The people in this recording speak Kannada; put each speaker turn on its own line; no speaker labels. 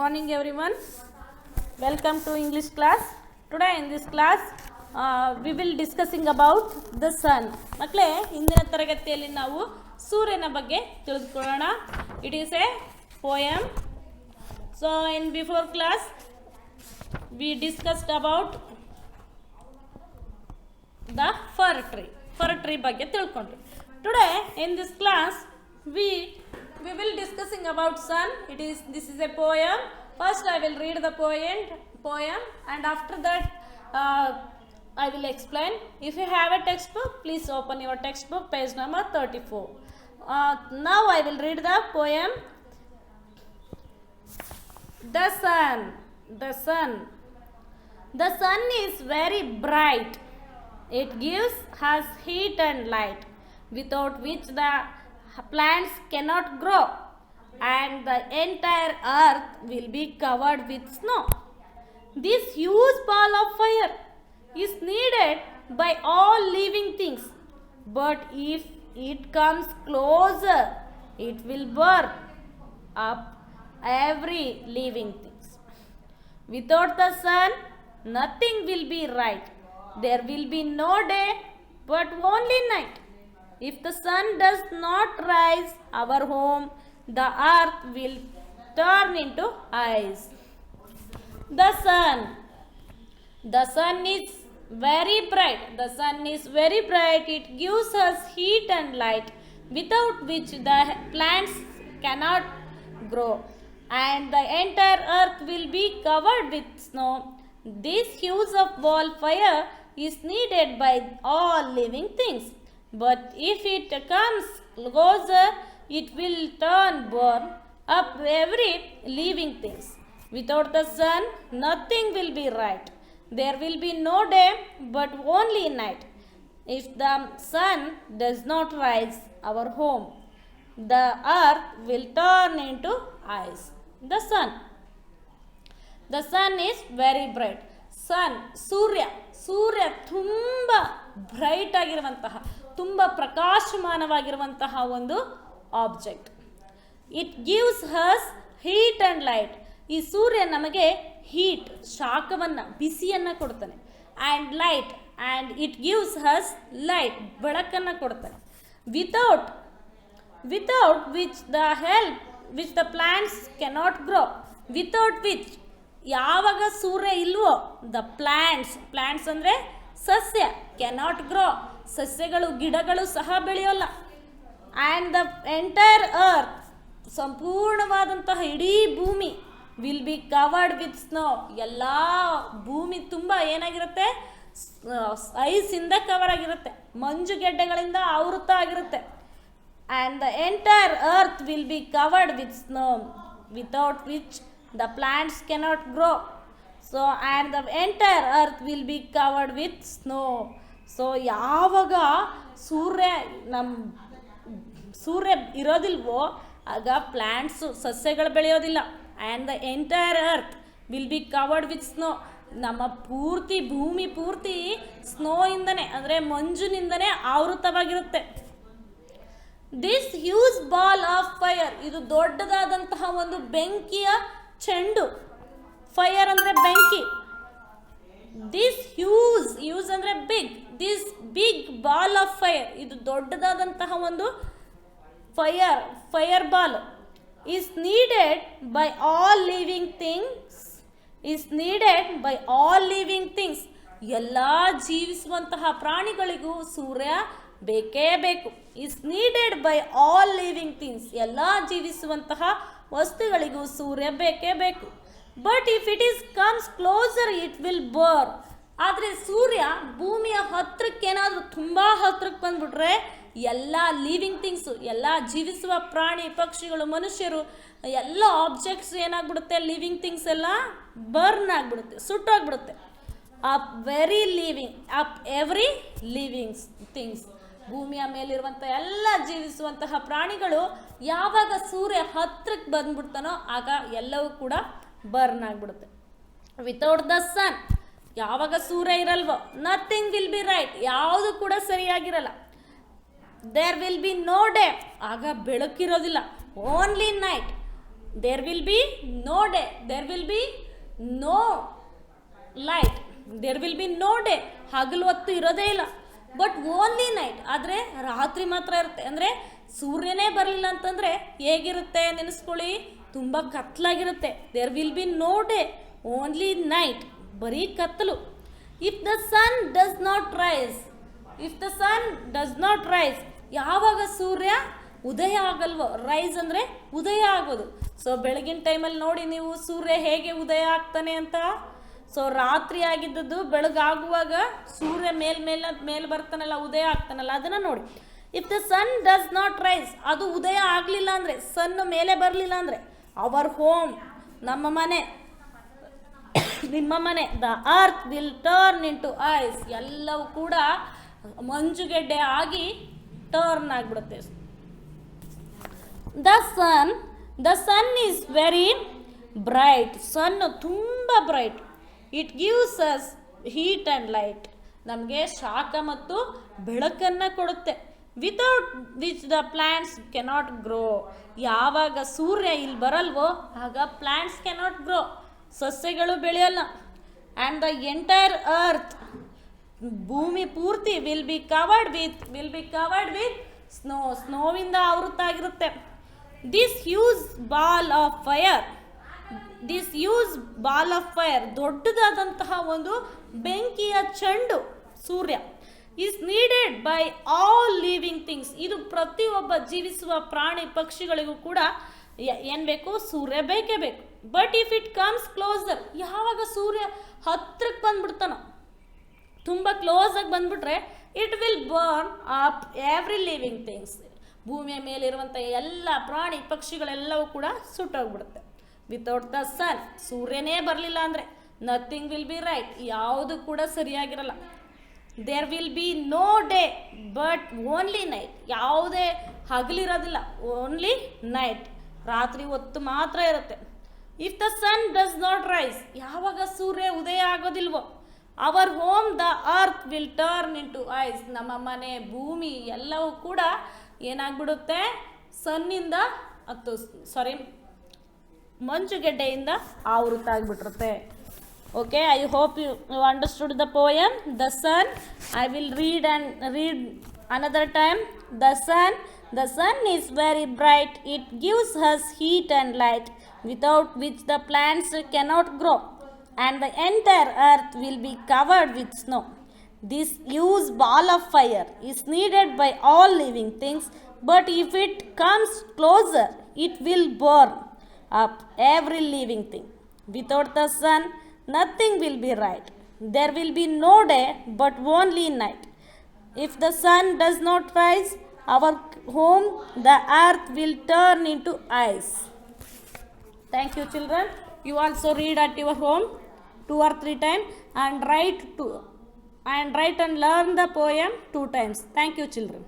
morning everyone. Welcome to English class. Today in this class we will discussing about the sun. ಮಕ್ಕಳೇ ಇಂದಿನ ತರಗತಿಯಲ್ಲಿ ನಾವು ಸೂರ್ಯನ ಬಗ್ಗೆ ತಿಳಿದುಕೊಳ್ಳೋಣ. It is a poem. So in before class we discussed about the fir tree ಬಗ್ಗೆ ತಿಳ್ಕೊಂಡ್ವಿ. Today in this class we will discussing about sun. This is a poem. First I will read the poem and after that I will explain. If you have a textbook, please open your textbook, page number 34. Now I will read the poem. The sun is very bright. It gives us heat and light, without which the plants cannot grow, and the entire earth will be covered with snow. This huge ball of fire is needed by all living things, but if it comes closer, it will burn up every living thing. Without the sun, nothing will be right. There will be no day, but only night. If the sun does not rise our home, the earth will turn into ice. The sun is very bright. The sun is very bright. It gives us heat and light, without which the plants cannot grow, and the entire earth will be covered with snow. This huge of wildfire is needed by all living things, but if it comes closer, it will burn up every living things. Without the sun, nothing will be right. There will be no day, but only night. If the sun does not rise our home, the earth will turn into ice. The sun is very bright. ಸೂರ್ಯ ತುಂಬ ಬ್ರೈಟ್ ಆಗಿರುವಂತಹ, ತುಂಬ ಪ್ರಕಾಶಮಾನವಾಗಿರುವಂತಹ ಒಂದು object. It gives us heat and light. ಈ ಸೂರ್ಯ ನಮಗೆ ಹೀಟ್, ಶಾಖವನ್ನು, ಬಿಸಿಯನ್ನು ಕೊಡ್ತಾನೆ. And light, and it gives us light, ಬೆಳಕನ್ನು ಕೊಡ್ತಾನೆ. Without which the plants cannot grow. Without which, ಯಾವಾಗ ಸೂರ್ಯ ಇಲ್ವೋ, ದ ಪ್ಲಾಂಟ್ಸ್ ಅಂದರೆ ಸಸ್ಯ, ಕೆನಾಟ್ ಗ್ರೋ, ಸಸ್ಯಗಳು, ಗಿಡಗಳು ಸಹ ಬೆಳೆಯೋಲ್ಲ. ಆ್ಯಂಡ್ ದ ಎಂಟೈರ್ ಅರ್ತ್, ಸಂಪೂರ್ಣವಾದಂತಹ ಇಡೀ ಭೂಮಿ, will be covered with snow. ಎಲ್ಲ ಭೂಮಿ ತುಂಬ ಏನಾಗಿರುತ್ತೆ, ಐಸಿಂದ ಕವರ್ ಆಗಿರುತ್ತೆ, ಮಂಜುಗೆಡ್ಡೆಗಳಿಂದ ಆವೃತ ಆಗಿರುತ್ತೆ. And the entire earth will be covered with snow, without which the plants cannot grow. So and the entire earth will be covered with snow. So ಯಾವಾಗ ಸೂರ್ಯ ಇರೋದಿಲ್ವೋ ಆಗ ಪ್ಲ್ಯಾಂಟ್ಸು, ಸಸ್ಯಗಳು ಬೆಳೆಯೋದಿಲ್ಲ. And the entire earth will be covered with snow. ನಮ್ಮ ಭೂಮಿ ಪೂರ್ತಿ ಸ್ನೋಯಿಂದನೇ, ಅಂದರೆ ಮಂಜಿನಿಂದನೇ ಆವೃತವಾಗಿರುತ್ತೆ. This huge ball of fire, ಇದು ದೊಡ್ಡದಾದಂತಹ ಒಂದು ಬೆಂಕಿಯ ಚೆಂಡು. ಫೈರ್ ಅಂದರೆ ಬೆಂಕಿ. ದಿಸ್ ಹ್ಯೂಜ್ ಅಂದರೆ this big ball of fire, ಇದು ದೊಡ್ಡದಾದಂತಹ ಒಂದು fire ball is needed by all living things. ಎಲ್ಲ ಜೀವಿಸುವಂತಹ ಪ್ರಾಣಿಗಳಿಗೂ ಸೂರ್ಯ ಬೇಕೇ ಬೇಕು. Is needed by all living things, ಎಲ್ಲ ಜೀವಿಸುವಂತಹ ವಸ್ತುಗಳಿಗೂ ಸೂರ್ಯ ಬೇಕೇ ಬೇಕು. But if it comes closer it will burn. ಆದರೆ ಸೂರ್ಯ ಭೂಮಿಯ ಹತ್ತಿರಕ್ಕೇನಾದರೂ ತುಂಬ ಹತ್ತಿರಕ್ಕೆ ಬಂದ್ಬಿಟ್ರೆ ಎಲ್ಲ ಲಿವಿಂಗ್ ಥಿಂಗ್ಸು, ಎಲ್ಲ ಜೀವಿಸುವ ಪ್ರಾಣಿ, ಪಕ್ಷಿಗಳು, ಮನುಷ್ಯರು, ಎಲ್ಲ ಆಬ್ಜೆಕ್ಟ್ಸ್ ಏನಾಗ್ಬಿಡುತ್ತೆ, ಲಿವಿಂಗ್ ಥಿಂಗ್ಸ್ ಎಲ್ಲ ಬರ್ನ್ ಆಗಿಬಿಡುತ್ತೆ, ಸುಟ್ಟೋಗ್ಬಿಡುತ್ತೆ. ಎವ್ರಿ ಲಿವಿಂಗ್ ಥಿಂಗ್ಸ್, ಭೂಮಿಯ ಮೇಲಿರುವಂಥ ಎಲ್ಲ ಜೀವಿಸುವಂತಹ ಪ್ರಾಣಿಗಳು ಯಾವಾಗ ಸೂರ್ಯ ಹತ್ತಿರಕ್ಕೆ ಬಂದ್ಬಿಡ್ತಾನೋ ಆಗ ಎಲ್ಲವೂ ಕೂಡ ಬರ್ನ್ ಆಗಿಬಿಡುತ್ತೆ. ವಿತೌಟ್ ದ ಸನ್, ಯಾವಾಗ ಸೂರ್ಯ ಇರಲ್ವೋ, ನಥಿಂಗ್ ವಿಲ್ ಬಿ ರೈಟ್, ಯಾವುದು ಕೂಡ ಸರಿಯಾಗಿರಲ್ಲ. There will be no day, ಆಗ ಬೆಳಕಿರೋದಿಲ್ಲ. Only night, there will be no day, there will be no light, there will be no day, ಹಗಲು ಹೊತ್ತು ಇರೋದೇ ಇಲ್ಲ. ಬಟ್ ಓನ್ಲಿ ನೈಟ್, ಆದರೆ ರಾತ್ರಿ ಮಾತ್ರ ಇರುತ್ತೆ. ಅಂದರೆ ಸೂರ್ಯನೇ ಬರಲಿಲ್ಲ ಅಂತಂದರೆ ಹೇಗಿರುತ್ತೆ ನೆನೆಸ್ಕೊಳ್ಳಿ, ತುಂಬ ಕತ್ಲಾಗಿರುತ್ತೆ. There will be no day, only night, ಬರೀ ಕತ್ತಲು. If the sun does not rise, if the sun does not rise, ಯಾವಾಗ ಸೂರ್ಯ ಉದಯ ಆಗಲ್ವೋ, ರೈಸ್ ಅಂದರೆ ಉದಯ ಆಗೋದು. ಸೊ ಬೆಳಗಿನ ಟೈಮಲ್ಲಿ ನೋಡಿ ನೀವು ಸೂರ್ಯ ಹೇಗೆ ಉದಯ ಆಗ್ತಾನೆ ಅಂತ. ಸೊ ರಾತ್ರಿ ಆಗಿದ್ದದ್ದು ಬೆಳಗಾಗುವಾಗ ಸೂರ್ಯ ಮೇಲೆ ಬರ್ತಾನಲ್ಲ, ಉದಯ ಆಗ್ತಾನಲ್ಲ, ಅದನ್ನು ನೋಡಿ. If the sun does not rise, ಅದು ಉದಯ ಆಗಲಿಲ್ಲ ಅಂದರೆ, ಸನ್ ಮೇಲೆ ಬರಲಿಲ್ಲ ಅಂದರೆ, ಅವರ್ ಹೋಮ್, ನಮ್ಮ ಮನೆ, ನಿಮ್ಮ ಮನೆ, the earth will turn into ice, ಎಲ್ಲವೂ ಕೂಡ ಮಂಜುಗೆಡ್ಡೆ ಆಗಿ ಟರ್ನ್ ಆಗಿಬಿಡುತ್ತೆ. The sun is very bright, sun ತುಂಬ bright. It gives us heat and light, ನಮಗೆ ಶಾಖ ಮತ್ತು ಬೆಳಕನ್ನು ಕೊಡುತ್ತೆ. Without which the plants cannot grow, ಯಾವಾಗ ಸೂರ್ಯ ಇಲ್ಲಿ ಬರಲ್ವೋ ಆಗ ಪ್ಲ್ಯಾಂಟ್ಸ್ ಕೆನಾಟ್ ಗ್ರೋ, ಸಸ್ಯಗಳು ಬೆಳೆಯಲ್ಲ. ಆ್ಯಂಡ್ ದ ಎಂಟೈರ್ ಅರ್ತ್, ಭೂಮಿ ಪೂರ್ತಿ will be covered with snow, ಸ್ನೋವಿಂದ ಆವೃತ್ತಾಗಿರುತ್ತೆ. This huge ball of fire, ದೊಡ್ಡದಾದಂತಹ ಒಂದು ಬೆಂಕಿಯ ಚೆಂಡು ಸೂರ್ಯ, is needed by all living things, ಇದು ಪ್ರತಿಯೊಬ್ಬ ಜೀವಿಸುವ ಪ್ರಾಣಿ ಪಕ್ಷಿಗಳಿಗೂ ಕೂಡ ಏನು ಬೇಕು, ಸೂರ್ಯ ಬೇಕೇ ಬೇಕು. But if it comes closer, ಯಾವಾಗ ಸೂರ್ಯ ಹತ್ರಕ್ಕೆ ಬಂದ್ಬಿಡ್ತಾನೋ, ತುಂಬ ಕ್ಲೋಸಾಗಿ ಬಂದ್ಬಿಟ್ರೆ, it will burn up every living things, ಭೂಮಿಯ ಮೇಲಿರುವಂಥ ಎಲ್ಲ ಪ್ರಾಣಿ ಪಕ್ಷಿಗಳೆಲ್ಲವೂ ಕೂಡ ಸುಟ್ಟೋಗ್ಬಿಡುತ್ತೆ. ವಿತೌಟ್ ದ ಸನ್, ಸೂರ್ಯನೇ ಬರಲಿಲ್ಲ ಅಂದರೆ ನಥಿಂಗ್ ವಿಲ್ ಬಿ ರೈಟ್, ಯಾವುದು ಕೂಡ ಸರಿಯಾಗಿರಲ್ಲ. There will be no day but only night, ಯಾವುದೇ ಹಗಲಿರೋದಿಲ್ಲ, ಓನ್ಲಿ ನೈಟ್, ರಾತ್ರಿ ಹೊತ್ತು ಮಾತ್ರ ಇರುತ್ತೆ. If the sun does not rise, ಯಾವಾಗ ಸೂರ್ಯ ಉದಯ ಆಗೋದಿಲ್ವೋ, our home the earth will turn into ice, ನಮ್ಮ ಮನೆ, ಭೂಮಿ ಎಲ್ಲವೂ ಕೂಡ ಏನಾಗ್ಬಿಡುತ್ತೆ, ಸನ್ನಿಂದ ಮಂಜುಗೆಡ್ಡೆಯಿಂದ ಆವೃತ ಆಗಿಬಿಟ್ಟಿರುತ್ತೆ. Okay, I hope you understood the poem the sun. I will read another time. The sun is very bright, it gives us heat and light, without which the plants cannot grow, and the entire earth will be covered with snow. This huge ball of fire is needed by all living things, but if it comes closer, it will burn up every living thing. Without the sun, nothing will be right. There will be no day, but only night. If the sun does not rise, our home, the earth, will turn into ice. Thank you, children. You also read at your home 2 or 3 times and write and learn the poem 2 times. Thank you, children.